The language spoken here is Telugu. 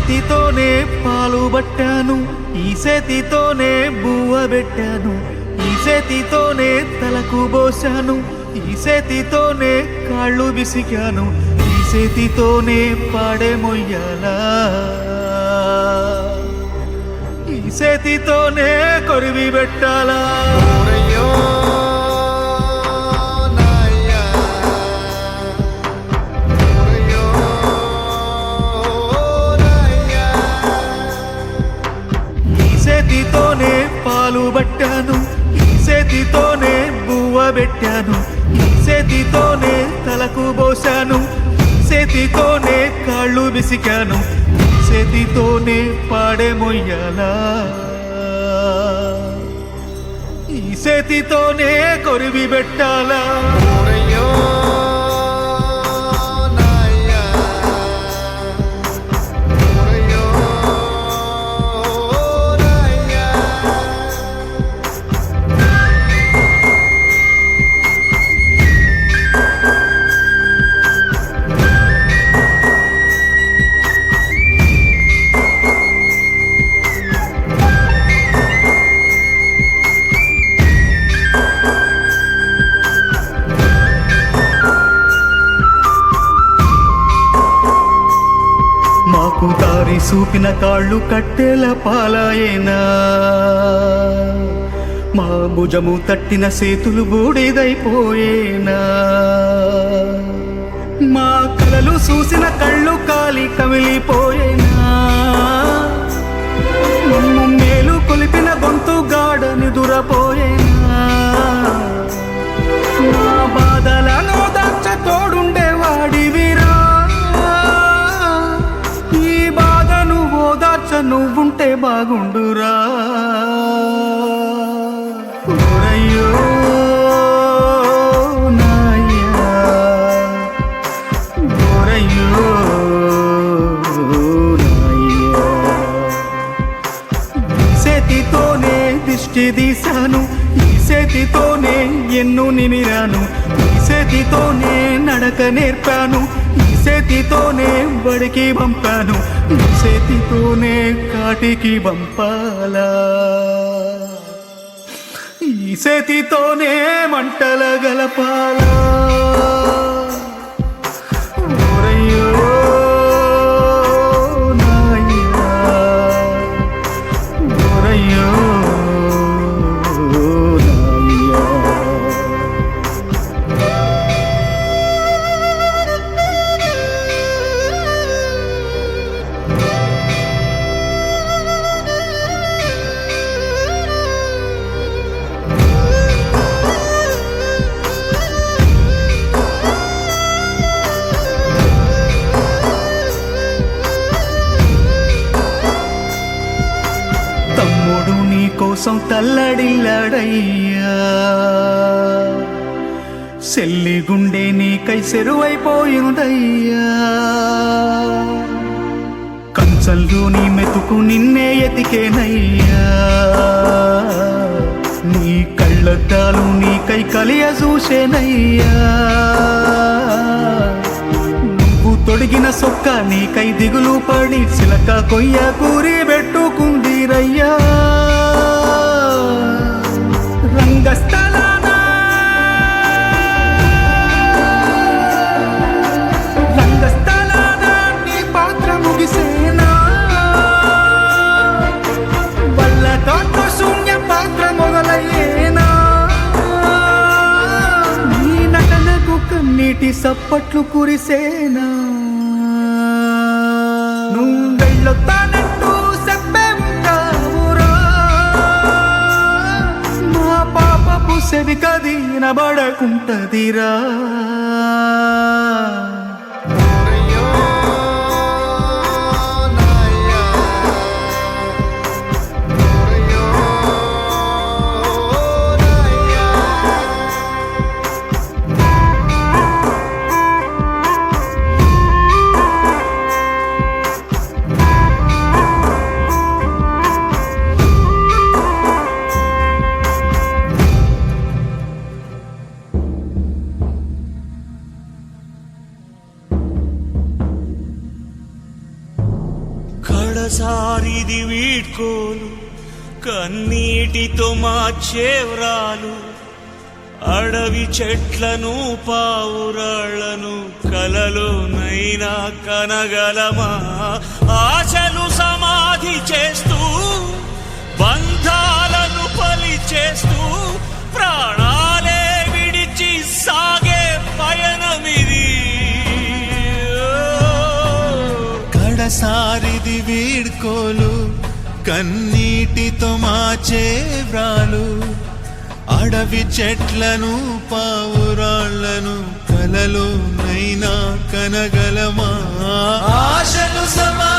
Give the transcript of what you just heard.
చేతితోనే పాలు పట్టాను, ఈ చేతితోనే బువ్వ పెట్టాను, ఈ చేతితోనే తలకు పోశాను, ఈ చేతితోనే కాళ్ళు విసికాను, ఈ చేతితోనే పాడే మొయ్యాలా, ఈ చేతితోనే కొరివి పెట్టాలా. చేతితోనే పాలు పట్టాను, ఈ చేతితోనే బువ్వ పెట్టాను, ఈ చేతితోనే తలకు పోశాను, ఈ చేతితోనే కాళ్ళు విసికాను, ఈ చేతితోనే పాడే మొయ్యాలా, ఈ చేతితోనే కొరివి పెట్టాలా. మాకు దారి చూపిన కాళ్ళు కట్టెల పాలాయేనా, మా భుజము తట్టిన సేతులు బూడిదైపోయేనా, మా కలలు చూసిన కళ్ళు కాలి కమిలిపోయేనా, మమ్ము మేలు కొలిపిన గొంతు గాఢ నిదురపోయేనా, మా బాధలను దాచ తోడుండేవాడివిరా, నువ్వుంటే బాగుండురా. ఓరయ్యో నాయ్యా, ఓరయ్యో నాయ్యా, ఈ చేతితోనే దిష్టి తీశాను, ఈ చేతితోనే ఎన్ను నిమిరాను, ఈ చేతితోనే నడక నేర్పాను, ఈ చేతితోనే బడికి పంపాను, ఈ చేతితోనే కాటికి పంపాలా, ఈ చేతితోనే మంటల గలపాలా. ఓరయ్యో నాయ్యా, ఓరయ్యో నాయ్యా. తమ్ముడు నీ కోసం తల్లడిల్లాడయ్యా, చెల్లి గుండె నీకై చెరువైపోయిందయ్యా, కంచంలో నీ మెతుకు నిన్నే ఎతికేనయ్యా, నీ కళ్ళద్దాలు నీకై కలియ చూసేనయ్యా, నువ్వు తొడిగిన సొక్క నీకై దిగులు పడి చిలక కొయ్య కూరి పెట్టుకుందిరయ్యా, రంగస్థలాన రంగస్థలాన నీ పాత్ర ముగిసేనా, వల్లతో శూన్య పాత్ర మొదలయ్యేనా, నీ నటనకు కన్నీటి సప్పట్లు కురిసేనా, నువ్వు వెళ్ళొత్తానంటూ చెప్పే ఉంటావురా, మా పాపపు సెవి కది నబడకుంటదిరా. కడసారిది వీడ్కోలు కన్నీటితో మార్చేవ్రాలు అడవి చెట్లను పావురాళ్లను కలలోనైనా కనగలమా ఆశలు సమాధి చేస్తూ బంధాలను పలి చేస్తూ ప్రాణాలే విడిచి సాగే పయనమిది కడసారిది వీడ్కోలు కన్నీటితో మాచే వ్రాలు అడవి చెట్లను పావురాళ్లను కలలోనైనా కనగలమా ఆశలు సమా